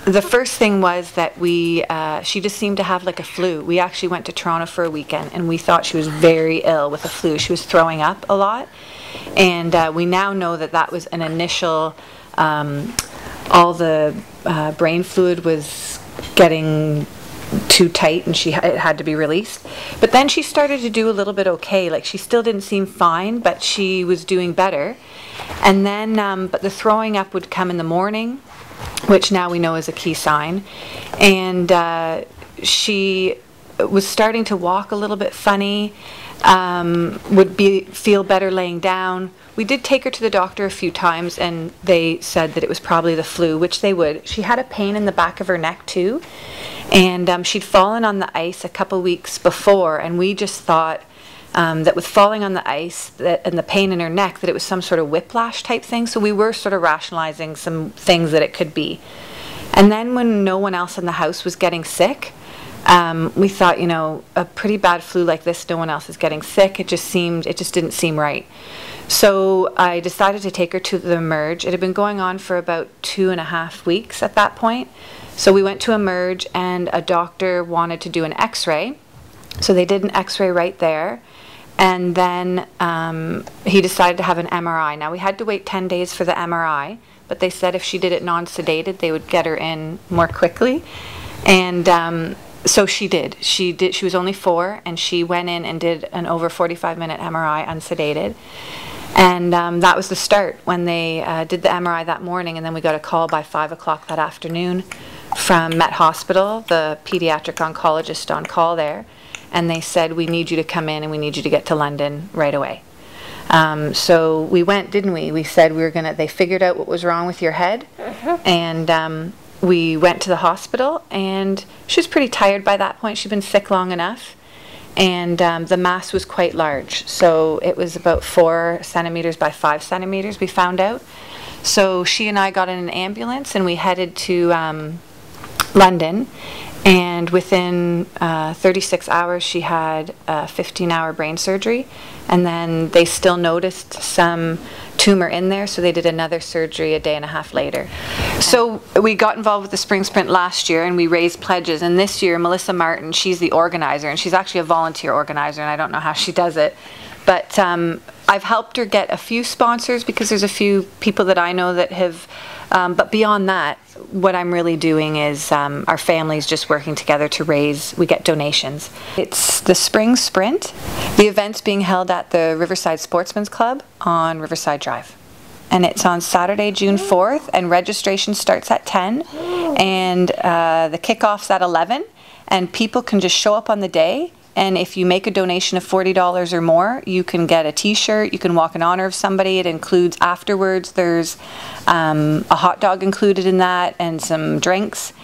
the first thing was that she just seemed to have like a flu. We actually went to Toronto for a weekend, and we thought she was very ill with a flu. She was throwing up a lot, and we now know that that was an initial, all the brain fluid was getting too tight, and it had to be released. But then she started to do a little bit okay. Like, she still didn't seem fine, but she was doing better. And then, but the throwing up would come in the morning, which now we know is a key sign. And she was starting to walk a little bit funny, would feel better laying down. We did take her to the doctor a few times, and they said that it was probably the flu, which they would. She had a pain in the back of her neck too, and she'd fallen on the ice a couple weeks before, and we just thought that with falling on the ice and the pain in her neck, that it was some sort of whiplash type thing. So we were sort of rationalizing some things that it could be. And then when no one else in the house was getting sick, we thought, you know, a pretty bad flu like this, no one else is getting sick. It just didn't seem right. So I decided to take her to the Emerge. It had been going on for about 2.5 weeks at that point. So we went to Emerge, and a doctor wanted to do an x-ray. So they did an x-ray right there. And then he decided to have an MRI. Now, we had to wait 10 days for the MRI, but they said if she did it non-sedated, they would get her in more quickly. And so she did. She was only 4, and she went in and did an over 45-minute MRI unsedated. And that was the start when they did the MRI that morning, and then we got a call by 5 o'clock that afternoon from Met Hospital, the pediatric oncologist on call there, and they said, we need you to come in and we need you to get to London right away. So we went, didn't we? We said we were going to, they figured out what was wrong with your head, and we went to the hospital, and she was pretty tired by that point. She'd been sick long enough. And the mass was quite large, so it was about 4 centimeters by 5 centimeters, we found out. So she and I got in an ambulance, and we headed to London, and within 36 hours she had a 15-hour brain surgery, and then they still noticed some tumor in there, so they did another surgery a day and a half later. So we got involved with the Spring Sprint last year, and we raised pledges, and this year Melissa Martin, she's the organizer, and she's actually a volunteer organizer, and I don't know how she does it, but I've helped her get a few sponsors because there's a few people that I know that have, but beyond that, what I'm really doing is our family's just working together to raise, we get donations. It's the Spring Sprint. The event's being held at the Riverside Sportsman's Club on Riverside Drive. And it's on Saturday, June 4th, and registration starts at 10, and the kickoff's at 11, and people can just show up on the day. And if you make a donation of $40 or more, you can get a t-shirt, you can walk in honor of somebody. It includes afterwards, there's a hot dog included in that and some drinks.